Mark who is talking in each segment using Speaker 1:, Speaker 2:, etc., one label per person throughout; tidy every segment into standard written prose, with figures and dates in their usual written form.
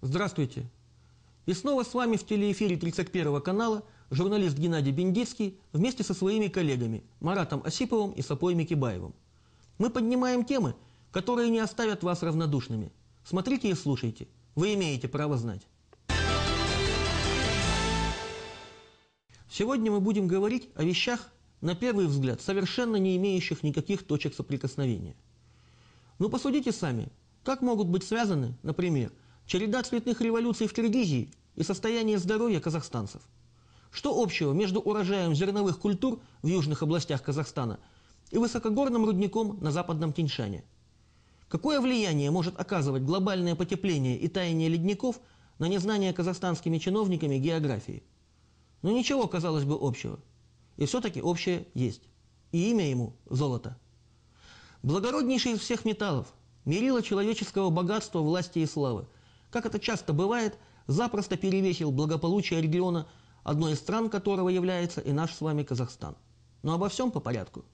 Speaker 1: Здравствуйте. И снова с вами в телеэфире 31 канала журналист Геннадий Бендицкий вместе со своими коллегами Маратом Осиповым и Сапой Микибаевым. Мы поднимаем темы, которые не оставят вас равнодушными. Смотрите и слушайте. Вы имеете право знать. Сегодня мы будем говорить о вещах, на первый взгляд, совершенно не имеющих никаких точек соприкосновения. Но посудите сами, как могут быть связаны, например, череда цветных революций в Киргизии и состояние здоровья казахстанцев? Что общего между урожаем зерновых культур в южных областях Казахстана и высокогорным рудником на западном Тяньшане? Какое влияние может оказывать глобальное потепление и таяние ледников на незнание казахстанскими чиновниками географии? Но ничего, казалось бы, общего. И все-таки общее есть. И имя ему – золото. Благороднейший из всех металлов, мерило человеческого богатства, власти и славы, как это часто бывает, запросто перевесил благополучие региона, одной из стран которого является и наш с вами Казахстан. Но обо всем по порядку.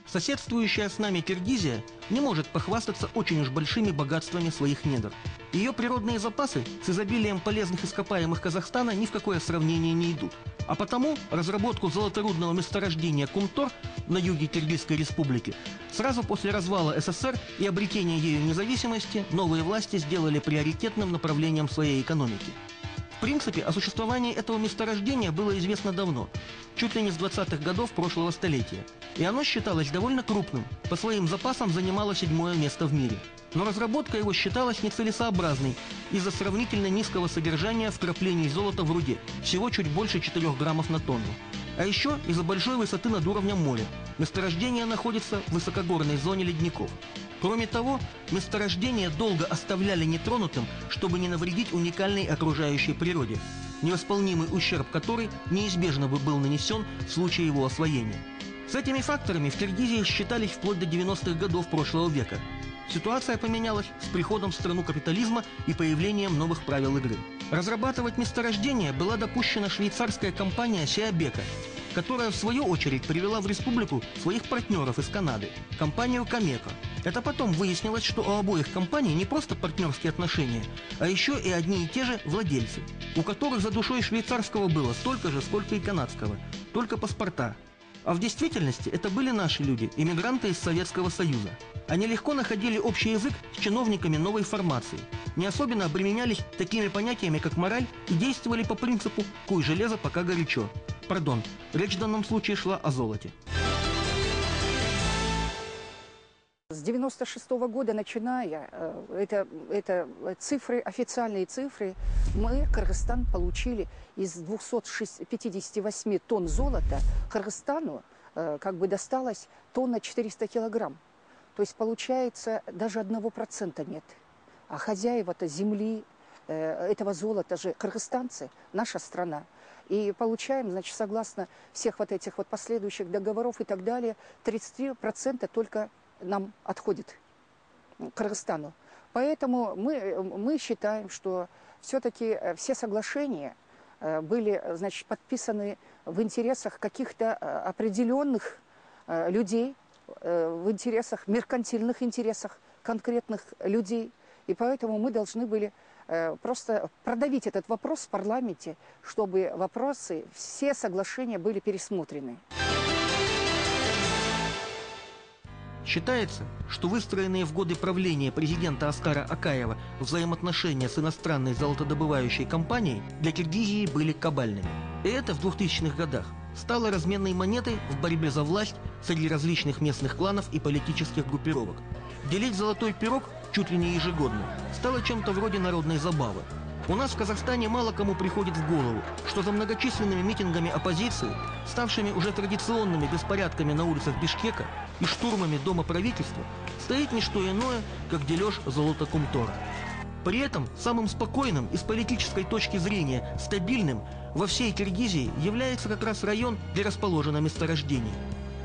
Speaker 1: Соседствующая с нами Киргизия не может похвастаться очень уж большими богатствами своих недр. Ее природные запасы с изобилием полезных ископаемых Казахстана ни в какое сравнение не идут. А потому разработку золоторудного месторождения Кумтор на юге Киргизской республики сразу после развала СССР и обретения ею независимости новые власти сделали приоритетным направлением своей экономики. В принципе, о существовании этого месторождения было известно давно, чуть ли не с 20-х годов прошлого столетия. И оно считалось довольно крупным, по своим запасам занимало 7-е место в мире. Но разработка его считалась нецелесообразной из-за сравнительно низкого содержания вкраплений золота в руде, всего чуть больше 4 граммов на тонну. А еще из-за большой высоты над уровнем моря. Месторождение находится в высокогорной зоне ледников. Кроме того, месторождение долго оставляли нетронутым, чтобы не навредить уникальной окружающей природе, невосполнимый ущерб которой неизбежно бы был нанесен в случае его освоения. С этими факторами в Киргизии считались вплоть до 90-х годов прошлого века. Ситуация поменялась с приходом в страну капитализма и появлением новых правил игры. Разрабатывать месторождение была допущена швейцарская компания Сиабека, которая в свою очередь привела в республику своих партнеров из Канады, компанию Камеко. Это потом выяснилось, что у обоих компаний не просто партнерские отношения, а еще и одни и те же владельцы, у которых за душой швейцарского было столько же, сколько и канадского, только паспорта. А в действительности это были наши люди, иммигранты из Советского Союза. Они легко находили общий язык с чиновниками новой формации, не особенно обременялись такими понятиями, как мораль, и действовали по принципу «куй железо, пока горячо». Пардон, речь в данном случае шла о золоте.
Speaker 2: С 96-го года начиная, это цифры, официальные цифры, мы, Кыргызстан, получили из 258 тонн золота, Кыргызстану как бы досталось тонна 400 килограмм. То есть получается даже 1% нет. А хозяева-то земли, этого золота же кыргызстанцы, наша страна. И получаем, значит, согласно всех вот этих вот последующих договоров и так далее, 33% только нам отходит, Кыргызстану. Поэтому мы считаем, что все-таки все соглашения были, значит, подписаны в интересах каких-то определенных людей, в интересах, меркантильных интересах конкретных людей. И поэтому мы должны были просто продавить этот вопрос в парламенте, чтобы вопросы, все соглашения были пересмотрены.
Speaker 1: Считается, что выстроенные в годы правления президента Аскара Акаева взаимоотношения с иностранной золотодобывающей компанией для Киргизии были кабальными. И это в 2000-х годах стало разменной монетой в борьбе за власть среди различных местных кланов и политических группировок. Делить золотой пирог чуть ли не ежегодно стало чем-то вроде народной забавы. У нас в Казахстане мало кому приходит в голову, что за многочисленными митингами оппозиции, ставшими уже традиционными беспорядками на улицах Бишкека и штурмами Дома правительства, стоит не что иное, как дележ золота Кумтора. При этом самым спокойным и с политической точки зрения стабильным во всей Киргизии является как раз район, где расположено месторождение.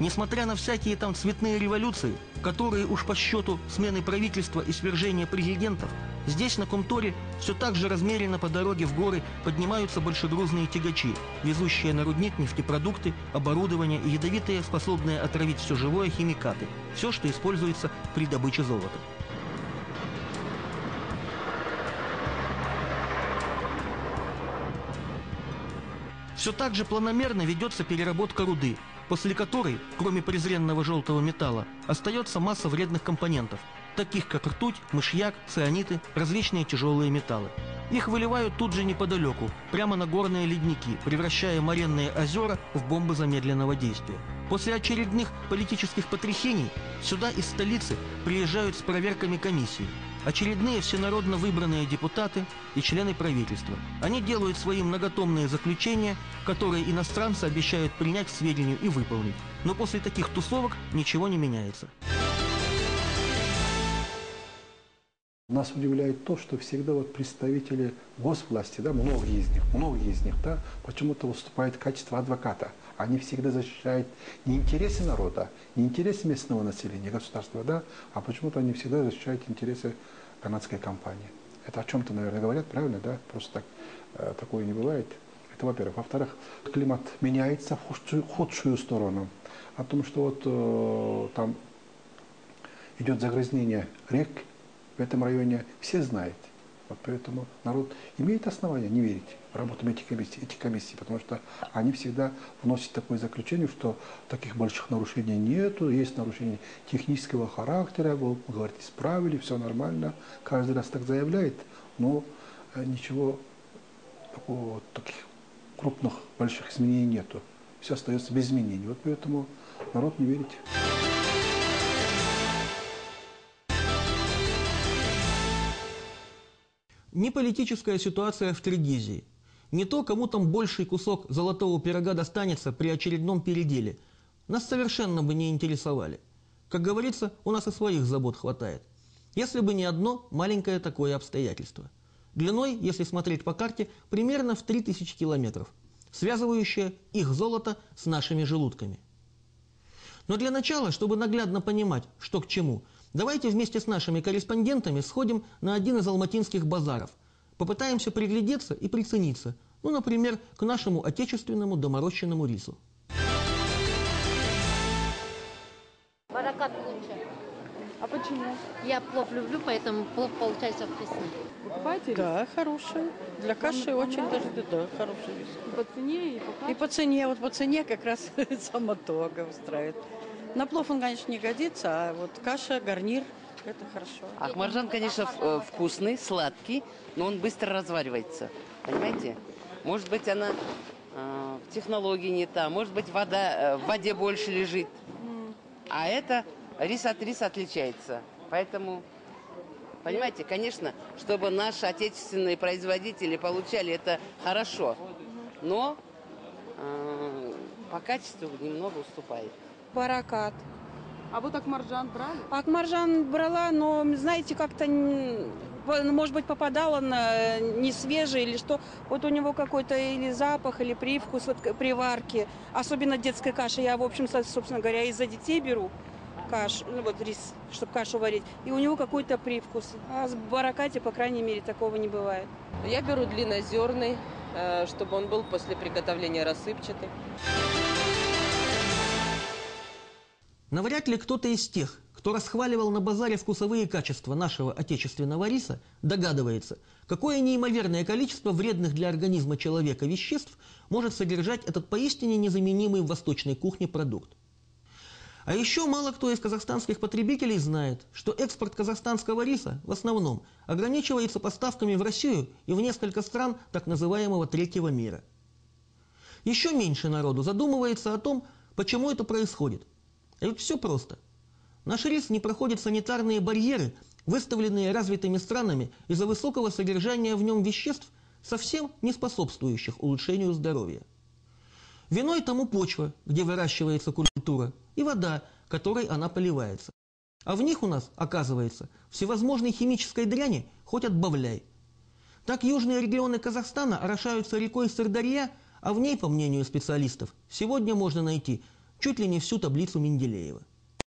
Speaker 1: Несмотря на всякие там цветные революции, которые уж по счету смены правительства и свержения президентов, здесь на Кумторе все так же размеренно по дороге в горы поднимаются большегрузные тягачи, везущие на рудник нефтепродукты, оборудование и ядовитые, способные отравить все живое, химикаты. Все, что используется при добыче золота. Все так же планомерно ведется переработка руды, после которой, кроме презренного желтого металла, остается масса вредных компонентов, таких как ртуть, мышьяк, цианиты, различные тяжелые металлы. Их выливают тут же неподалеку, прямо на горные ледники, превращая моренные озера в бомбы замедленного действия. После очередных политических потрясений сюда из столицы приезжают с проверками комиссии. Очередные всенародно выбранные депутаты и члены правительства. Они делают свои многотомные заключения, которые иностранцы обещают принять к сведению и выполнить. Но после таких тусовок ничего не меняется.
Speaker 3: Нас удивляет то, что всегда вот представители госвласти, да, многие из них, да, почему-то выступают в качестве адвоката. Они всегда защищают не интересы народа, не интересы местного населения, государства, да, а почему-то они всегда защищают интересы канадской компании. Это о чем-то, наверное, говорят, правильно, да? Просто так, такое не бывает. Это, во-первых. Во-вторых, климат меняется в худшую сторону. О том, что вот там идет загрязнение рек, в этом районе все знают. Вот поэтому народ имеет основания не верить в работу этих комиссий, потому что они всегда вносят такое заключение, что таких больших нарушений нету, есть нарушения технического характера, вы говорите, исправили, все нормально. Каждый раз так заявляет, но ничего такого, таких крупных, больших изменений нету. Все остается без изменений. Вот поэтому народ не верит.
Speaker 1: Не политическая ситуация в Киргизии, не то, кому там больший кусок золотого пирога достанется при очередном переделе, нас совершенно бы не интересовали. Как говорится, у нас и своих забот хватает. Если бы не одно маленькое такое обстоятельство. Длиной, если смотреть по карте, примерно в 3000 километров, связывающее их золото с нашими желудками. Но для начала, чтобы наглядно понимать, что к чему, давайте вместе с нашими корреспондентами сходим на один из алматинских базаров. Попытаемся приглядеться и прицениться, ну, например, к нашему отечественному доморощенному рису.
Speaker 4: Баракат лучше.
Speaker 5: А почему?
Speaker 4: Я плов люблю, поэтому плов получается вкусный.
Speaker 5: Покупаете?
Speaker 6: Да, хороший. Для каши очень даже, да, хороший рис.
Speaker 5: И по цене, и по качеству?
Speaker 6: И по цене, вот по цене как раз самотога устраивает. На плов он, конечно, не годится, а вот каша, гарнир, это хорошо.
Speaker 7: Ахмаржан, конечно, вкусный, сладкий, но он быстро разваривается. Понимаете? Может быть, она в технологии не та, может быть, вода, в воде больше лежит. А это рис от риса отличается. Поэтому, понимаете, конечно, чтобы наши отечественные производители получали, это хорошо. Но по качеству немного уступает.
Speaker 5: Баракат. А вот Ахмаржан брали?
Speaker 6: Ахмаржан брала, но, знаете, как-то, может быть, попадала на не свежий или что. Вот у него какой-то или запах, или привкус вот, при особенно детской каши. Я, в общем, собственно говоря, из-за детей беру кашу, ну вот рис, чтобы кашу варить. И у него какой-то привкус. А в баракате, по крайней мере, такого не бывает.
Speaker 8: Я беру длиннозерный, чтобы он был после приготовления рассыпчатый.
Speaker 1: Навряд ли кто-то из тех, кто расхваливал на базаре вкусовые качества нашего отечественного риса, догадывается, какое неимоверное количество вредных для организма человека веществ может содержать этот поистине незаменимый в восточной кухне продукт. А еще мало кто из казахстанских потребителей знает, что экспорт казахстанского риса в основном ограничивается поставками в Россию и в несколько стран так называемого третьего мира. Еще меньше народу задумывается о том, почему это происходит. А ведь все просто. Наш рис не проходит санитарные барьеры, выставленные развитыми странами из-за высокого содержания в нем веществ, совсем не способствующих улучшению здоровья. Виной тому почва, где выращивается культура, и вода, которой она поливается. А в них у нас, оказывается, всевозможной химической дряни хоть отбавляй. Так южные регионы Казахстана орошаются рекой Сырдарья, а в ней, по мнению специалистов, сегодня можно найти чуть ли не всю таблицу Менделеева.